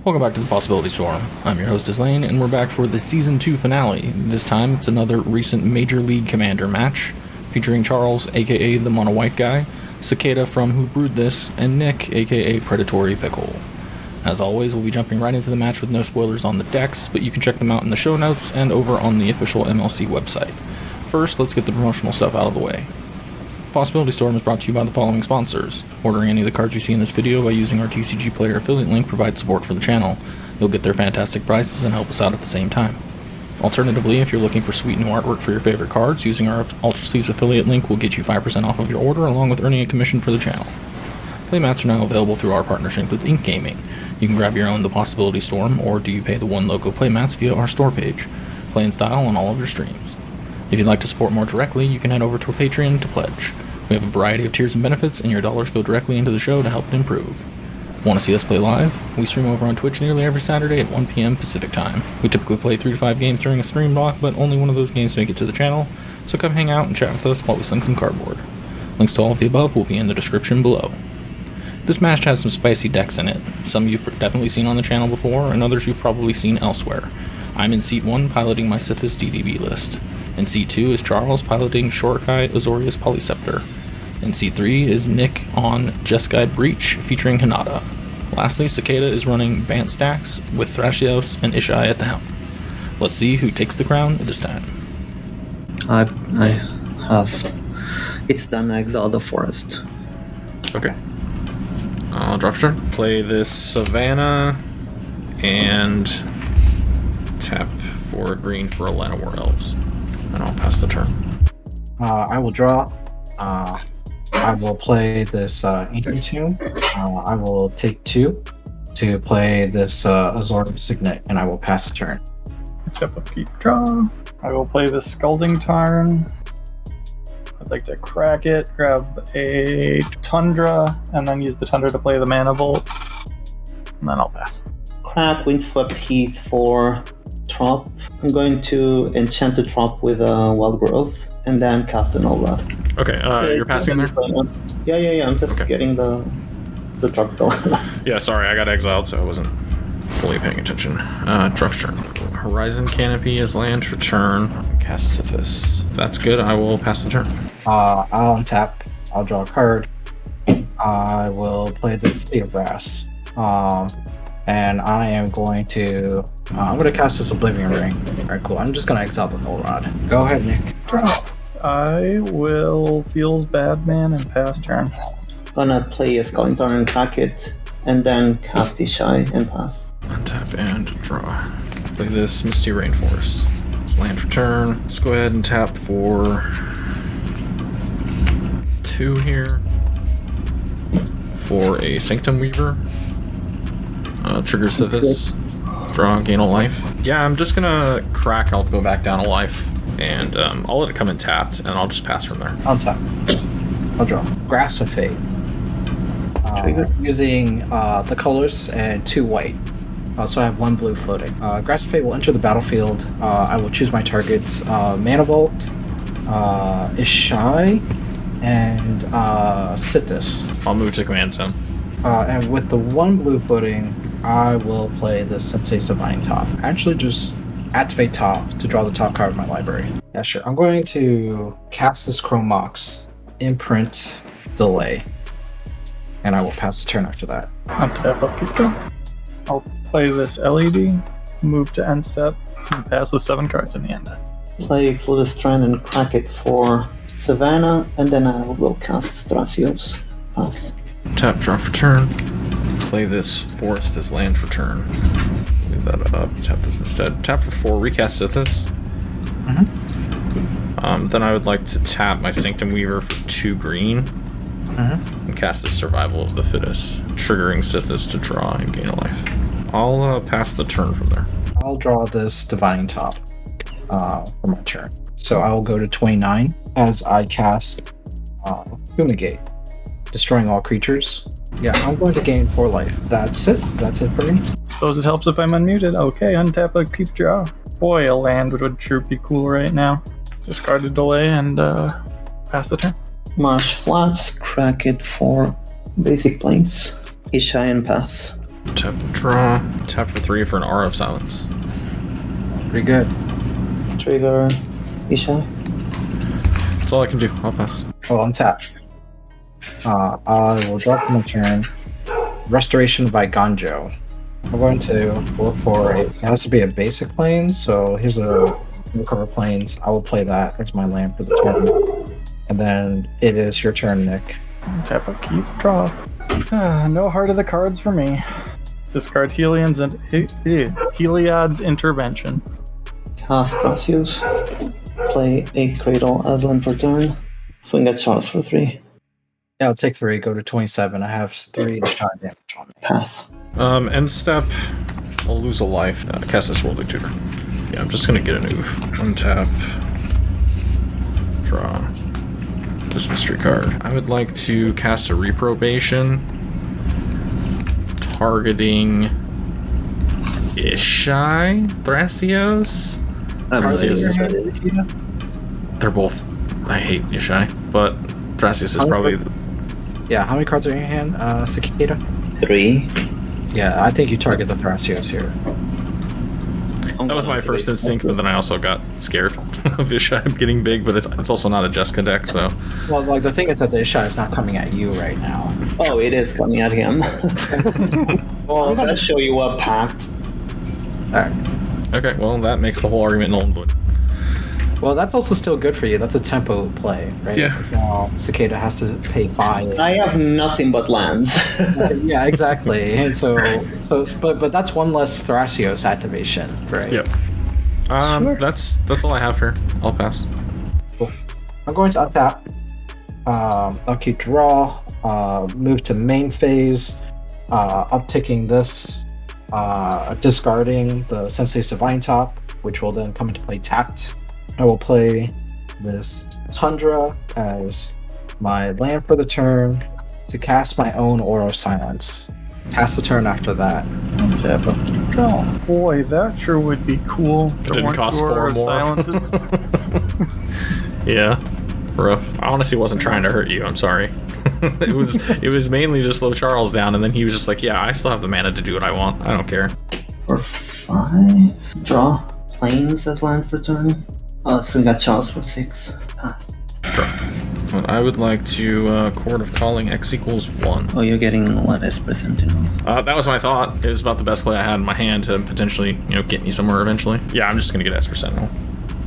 Welcome back to the Possibility Storm. I'm your host, Lane, and we're back for the Season 2 finale. This time, it's another recent Major League Commander match, featuring Charles, aka the Mono White Guy, Sequeira from Who Brewed This, and Nick, aka Predatory Pickle. As always, we'll be jumping right into the match with no spoilers on the decks, but you can check them out in the show notes and over on the official MLC website. First, let's get the promotional stuff out of the way. Possibility Storm is brought to you by the following sponsors. Ordering any of the cards you see in this video by using our TCG Player affiliate link provides support for the channel. You'll get their fantastic prices and help us out at the same time. Alternatively, if you're looking for sweet new artwork for your favorite cards, using our Ultra Seas affiliate link will get you 5% off of your order along with earning a commission for the channel. Playmats are now available through our partnership with Ink Gaming. You can grab your own The Possibility Storm, or do you pay the One Logo playmats via our store page. Play in style on all of your streams. If you'd like to support more directly, you can head over to our Patreon to pledge. We have a variety of tiers and benefits, and your dollars go directly into the show to help it improve. Want to see us play live? We stream over on Twitch nearly every Saturday at 1 p.m. Pacific Time. We typically play 3 to 5 games during a stream block, but only one of those games make it to the channel, so come hang out and chat with us while we sling some cardboard. Links to all of the above will be in the description below. This match has some spicy decks in it. Some you've definitely seen on the channel before, and others you've probably seen elsewhere. I'm in Seat 1 piloting my Sithis DDB list. In Seat 2 is Charles piloting Shorkai Azorius Polyceptor. In Seat 3 is Nick on Jeskai Breach featuring Hinata. Lastly, Sequeira is running Bant Stacks with Thrasios and Ishai at the helm. Let's see who takes the crown this time. I have. It's done. I exile the forest. Okay. I'll draw for turn. Play this Savannah and tap for green for Elena War Elves. And I'll pass the turn. I will draw. I will play this Ancient Tomb. I will take 2 to play this Azor Signet, and I will pass the turn. Except a keep draw. I will play the Scalding Tarn. I'd like to crack it, grab a Tundra, and then use the Tundra to play the Mana Bolt. And then I'll pass. Crack Windswept Heath for Trop. I'm going to enchant the Trop with a Wild Growth, and then cast an All-Rod. Okay, you're passing there? Yeah. I'm just getting the Trop going. Yeah, sorry, I got exiled, so I wasn't fully paying attention. Draw for turn. Horizon Canopy is land for turn. Cast Sithis. If that's good, I will pass the turn. I'll untap. I'll draw a card. I will play this Sea of Brass. And I am going to... I'm going to cast this Oblivion Ring. Alright, cool. I'm just going to exile the Null Rod. Go ahead, Nick. Draw. I will Feels Bad Man and pass turn. Gonna play a Scalding Tarn and crack it, and then cast Ishai and pass. Untap and draw. Play this Misty Rainforest. It's land for turn. Let's go ahead and tap for 2 here. For a Sanctum Weaver. Trigger Sithis. Draw, gain a life. Yeah, I'm just gonna crack. I'll go back down a life. And I'll let it come in tapped, and I'll just pass from there. Untap. I'll draw. Grasp of Fate. Using the colors and 2 white. So I have 1 blue floating. Grasp of Fate will enter the battlefield. I will choose my targets. Mana Vault, Ishai, and Sithis. I'll move to command zone. And with the 1 blue floating, I will play the Sensei's Divine Top. Actually, just activate top to draw the top card of my library. Yeah, sure. I'm going to cast this Chrome Mox, imprint, delay, and I will pass the turn after that. Untap, upkeep draw. I'll play this LED, move to end step, and pass with 7 cards in the end. Play Flooded Strand and crack it for Savannah, and then I will cast Thrasios. Pass. Tap, draw for turn. Play this Forest as land for turn. Leave that up. Tap this instead. Tap for 4. Recast Sithis. Then I would like to tap my Sanctum Weaver for 2 green. And cast this Survival of the Fittest, triggering Sithis to draw and gain a life. I'll pass the turn from there. I'll draw this Divine Top for my turn. So I will go to 29 as I cast Fumigate, destroying all creatures. Yeah, I'm going to gain 4 life. That's it. That's it for me. Suppose it helps if I'm unmuted. Okay, untap, upkeep draw. Boy, a land would sure be cool right now. Discard a delay and pass the turn. Marsh Flats, crack it for basic planes. Ishai and pass. Tap, draw. Tap for 3 for an Aura of Silence. Pretty good. Trigger Isha. That's all I can do. I'll pass. Oh, untap. I will drop my turn. Restoration by Ganjo. I'm going to look for it has to be a basic plane, so here's a recover planes. I will play that as my land for the turn. And then it is your turn, Nick. Tap up, keep, draw. No heart of the cards for me. Discard Heliod's and Heliod's Intervention. Cast Cassius. Play a Cradle as land for turn. Swing at Charles for 3. Yeah, I'll take 3, go to 27. I have 3 shot damage on me. Pass. End step. I'll lose a life. Cast this Worldly Tutor. Yeah, I'm just gonna get an oof. Untap. Draw. This mystery card. I would like to cast a Reprobation. Targeting Ishai? Thrasios? They're both. I hate Ishai, but Thrasios is probably. Yeah, how many cards are in your hand, Sequeira? 3. Yeah, I think you target the Thrasios here. That was my first instinct, but then I also got scared of Ishai getting big, but it's also not a Jessica deck, so. Well, like, the thing is that the Ishai is not coming at you right now. Oh, it is coming at him. Well, I'm gonna show you a pact. Alright. Okay, well, that makes the whole argument null and void. Well, that's also still good for you. That's a tempo play, right? Yeah. Because now Cicada has to pay 5. I have nothing but lands. Yeah, exactly. And but that's one less Thrasios activation, right? Yep. Sure. That's all I have here. I'll pass. Cool. I'm going to untap. I'll keep draw. Move to main phase. Upticking this. Discarding the Sensei's Divine Top, which will then come into play tapped. I will play this Tundra as my land for the turn to cast my own Aura of Silence. Pass the turn after that. Tap up, keep, draw. Boy, that sure would be cool. It didn't cost 4 more. Silences. Yeah. Rough. I honestly wasn't trying to hurt you. I'm sorry. it was mainly to slow Charles down, and then he was just like, "Yeah, I still have the mana to do what I want. I don't care." For 5. Draw. Planes as land for turn. Swing at Charles for 6. Pass. Draw. But I would like to Court of Calling X equals 1. Oh, you're getting what is presented. That was my thought. It was about the best play I had in my hand to potentially, get me somewhere eventually. Yeah, I'm just gonna get Esper Sentinel.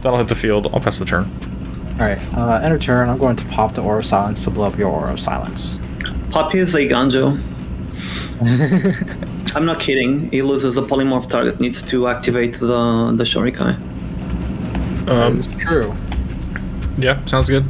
That'll hit the field. I'll pass the turn. Alright, end of turn, I'm going to pop the Aura of Silence to blow up your Aura of Silence. Pop is a Ganjo. I'm not kidding. He loses a polymorph target, needs to activate the Shurikai. It's true. Yeah, sounds good.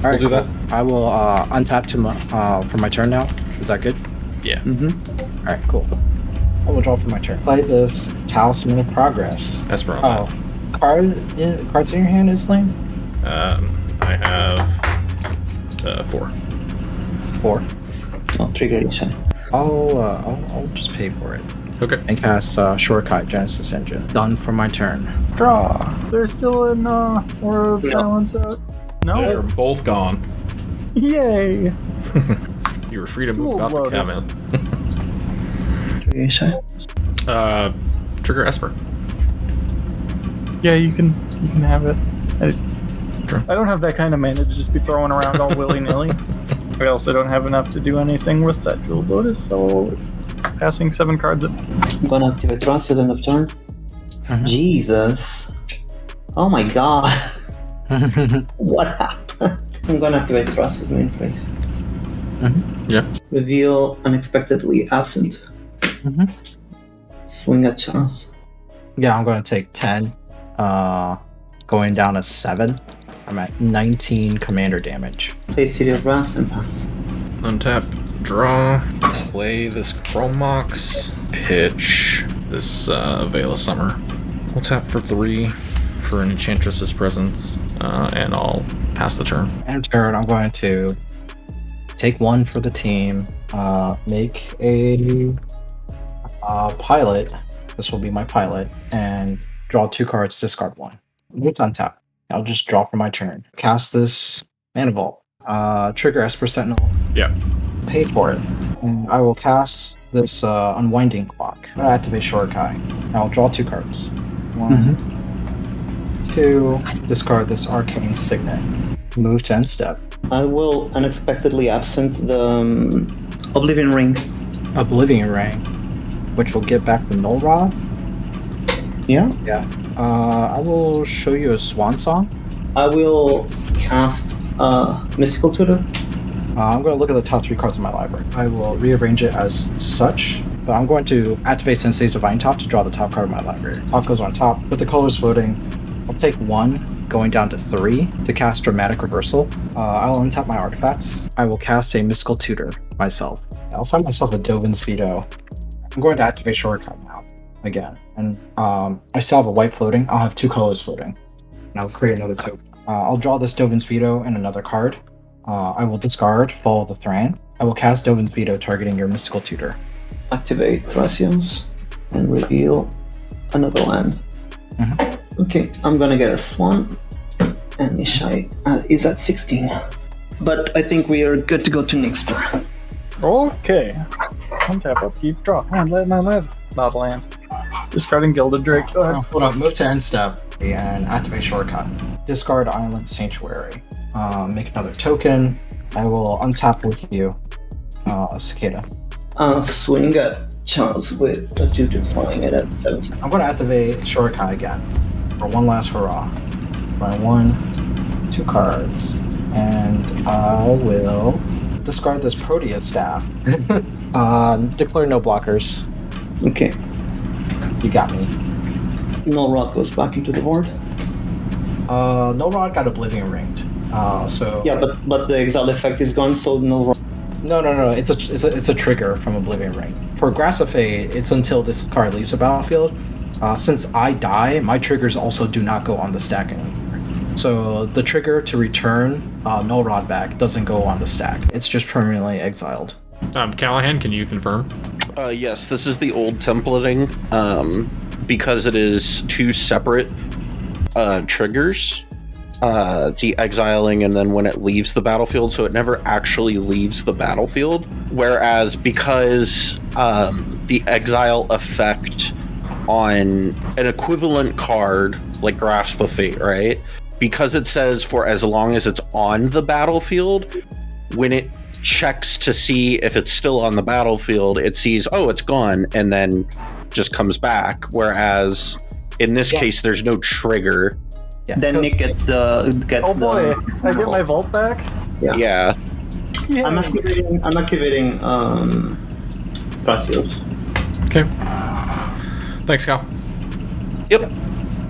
Alright, We'll do cool. I will untap for my turn now. Is that good? Yeah. Mm-hmm. Alright, cool. I will draw for my turn. Play this Talisman of Progress. Esper on that. Cards in your hand is lane? I have 4. 4. Oh, trigger Isha. I'll just pay for it. Okay. And cast Shurikai Genesis Engine. Done for my turn. Draw. There's still an Aura of Silence out. They're No. both gone. Yay. You were free to move about the cabin. Trigger Isha. Trigger Esper. Yeah, you can have it. Sure. I don't have that kind of mana to just be throwing around all willy-nilly. I also don't have enough to do anything with that Jewel Lotus, so passing 7 cards at... I'm gonna activate Thrust at the end of turn. Jesus. Oh my god. What happened? I'm gonna activate Thrust at main phase. Yeah. Reveal unexpectedly absent. Swing at Charles. Yeah, I'm going to take 10. Going down to 7. I'm at 19 commander damage. Play City of Brass and pass. Untap, draw, play this Chromox, pitch this Veil of Summer. We'll tap for 3 for an Enchantress's Presence, and I'll pass the turn. And turn, I'm going to take 1 for the team, make a pilot. This will be my pilot, and draw 2 cards, discard 1. It's untap. I'll just draw for my turn. Cast this Mana Vault. Trigger Esper Sentinel. Yeah. Pay for it. And I will cast this unwinding clock. I'm gonna activate Shorikai. I'll draw 2 cards. 1, 2. Discard this arcane signet. Move to end step. I will unexpectedly absent the Oblivion Ring. Oblivion Ring, which will get back the Null Rod. Yeah? Yeah. I will show you a Swan Song. I will cast Mystical Tutor. I'm going to look at the top 3 cards in my library. I will rearrange it as such, but I'm going to activate Sensei's Divine Top to draw the top card of my library. Top goes on top. With the colors floating, I'll take 1, going down to 3 to cast Dramatic Reversal. I'll untap my artifacts. I will cast a Mystical Tutor myself. I'll find myself a Dovin's Veto. I'm going to activate Shorikai now, again. And I still have a white floating. I'll have 2 colors floating. And I'll create another token. I'll draw this Dovin's Veto and another card. I will discard Fall of the Thran. I will cast Dovin's Veto targeting your Mystical Tutor. Activate Thrasios and reveal another land. Okay, I'm gonna get a Swan, and Nishai is at 16. But I think we are good to go to next turn. Okay. Untap up, keep draw. Land. Not land. Discarding Gilded Drake. Go ahead. Hold on, move to end step and activate Shortcut. Discard Island Sanctuary. Make another token. I will untap with you, Sequeira. Swing at Charles with a 2/2 flying it at 17. I'm going to activate Shorikai again for one last hurrah. By 1, 2 cards, and I will discard this Proteus staff. Declare no blockers. Okay. You got me. Null Rod goes back into the board. No Rod got Oblivion Ringed. So Yeah, but the exile effect is gone, so Null Rod. No. It's a trigger from Oblivion Ring. For Grass of Fate, it's until this card leaves the battlefield. Since I die, my triggers also do not go on the stack anymore. So the trigger to return Null Rod back doesn't go on the stack. It's just permanently exiled. Callahan, can you confirm? Yes, this is the old templating. Because it is 2 separate triggers. The exiling and then when it leaves the battlefield, so it never actually leaves the battlefield. Whereas because the exile effect on an equivalent card like Grasp of Fate, right? Because it says for as long as it's on the battlefield, when it checks to see if it's still on the battlefield, it sees, oh, it's gone, and then just comes back. Whereas in this case, there's no trigger. Yeah. Then Nick gets Oh boy, I get my vault back? Yeah. I'm activating Thrasios. Okay. Thanks, Cal. Yep.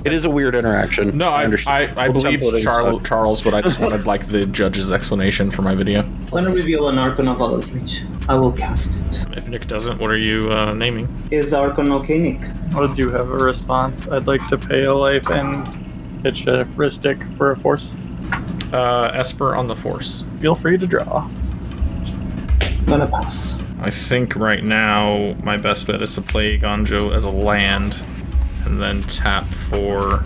It is a weird interaction. No, I Old believe templating stuff. Charles, but I just wanted like the judge's explanation for my video. I'm gonna reveal an Archon of Valor's Reach. I will cast it. If Nick doesn't, what are you naming? Is Archon okay, Nick? I do have a response. I'd like to pay a life and pitch a Ristic for a force. Esper on the Force. Feel free to draw. I'm gonna pass. I think right now my best bet is to play Gonjo as a land, and then tap for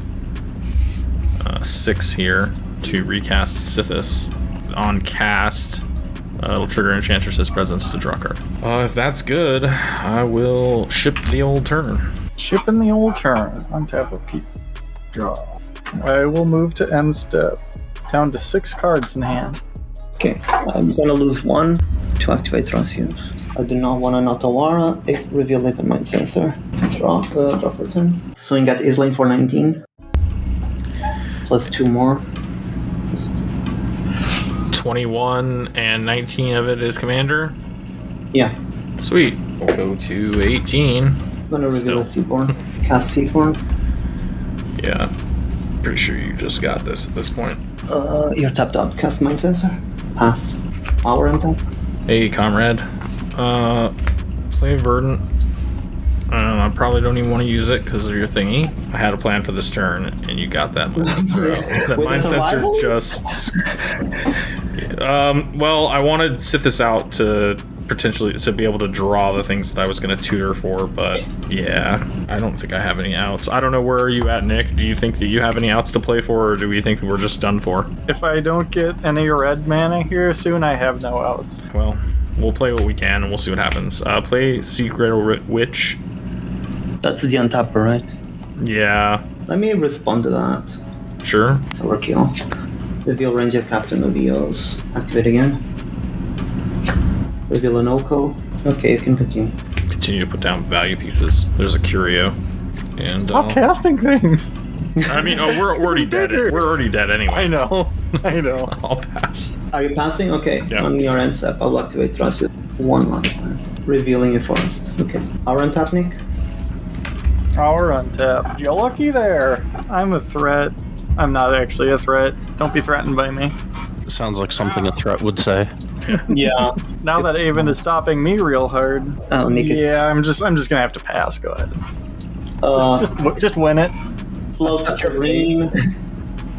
6 here to recast Sithis. On cast, it'll trigger Enchantress's Presence to draw a card. If that's good, I will ship the old turn. Shipping the old turn. Untap a keep. Draw. I will move to end step. Down to 6 cards in hand. Okay, I'm gonna lose 1 to activate Thrasios. I do not want an Otawara. Reveal like a Mind Sensor. Draw for 10. Swing at Isling for 19. Plus 2 more. 21 and 19 of it is Commander. Yeah. Sweet. We'll go to 18. I'm gonna reveal Still. a Seaborn. Cast Seaborn. Yeah. Pretty sure you just got this at this point. You're tapped out. Cast Mind Sensor. Pass. Power and tap. Hey, comrade. Play Verdant. I probably don't even want to use it because of your thingy. I had a plan for this turn, and you got that Mind Sensor out. That With Mind the Sensor survival? just... well, I wanted Sithis out to potentially to be able to draw the things that I was going to tutor for, but yeah, I don't think I have any outs. I don't know, where are you at, Nick? Do you think that you have any outs to play for, or do we think that we're just done for? If I don't get any red mana here soon, I have no outs. Well, We'll play what we can, and we'll see what happens. Play Sequeira Witch. That's the untapper, right? Yeah, Let me respond to that. sure. It's overkill. Reveal Ranger Captain of Eos. Activate again. Reveal an Oko. Okay, you can continue. Continue to put down value pieces. There's a Curio. And Stop casting things. I mean, we're already dead. We're already dead anyway. I know. I'll pass. Are you passing? Okay. Yeah. On your end step, I'll activate Thrasius one last time. Revealing your forest. Okay. Our untap, Nick? Our untap. You're lucky there. I'm a threat. I'm not actually a threat. Don't be threatened by me. Sounds like something a threat would say. Yeah. Now that Avon is stopping me real hard. Oh, Nick is Yeah, I'm just gonna have to pass. Go ahead. Just win it. float terrain.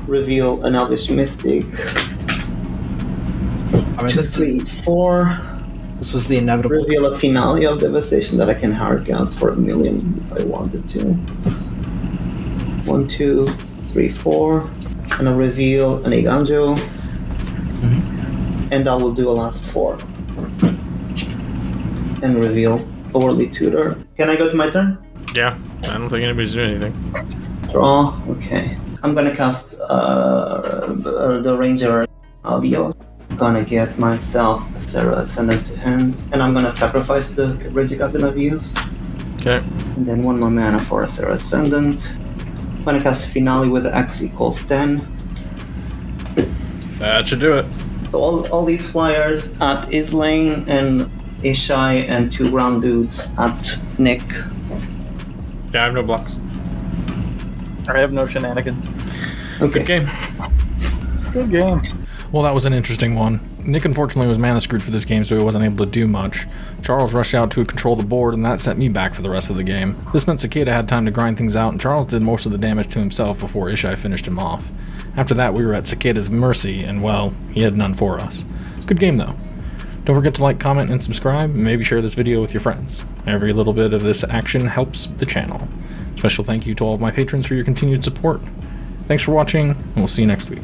Reveal an Elvish Mystic. 2, 3, 4. This was the inevitable. Reveal a Finale of Devastation that I can hardcast for 1 million if I wanted to. 1, 2, 3, 4. And I'll reveal an Eiganjo. And I will do a last 4. And reveal Overly Tutor. Can I go to my turn? Yeah, I don't think anybody's doing anything. Draw. Okay. I'm gonna cast the Ranger of Eos. Gonna get myself Sarah Ascendant to hand. And I'm gonna sacrifice the Ranger Captain of Eos. Okay. And then 1 more mana for a Sarah Ascendant. I'm gonna cast Finale with the X equals 10. That should do it. So all these flyers at Islane and Ishai and 2 ground dudes at Nick. Yeah, I have no blocks. I have no shenanigans. Okay. Good game. Good game. Well, that was an interesting one. Nick unfortunately was mana screwed for this game, so he wasn't able to do much. Charles rushed out to control the board, and that set me back for the rest of the game. This meant Sequeira had time to grind things out, and Charles did most of the damage to himself before Ishai finished him off. After that, we were at Sequeira's mercy, and well, he had none for us. Good game though. Don't forget to like, comment, and subscribe, and maybe share this video with your friends. Every little bit of this action helps the channel. Special thank you to all of my patrons for your continued support. Thanks for watching, and we'll see you next week.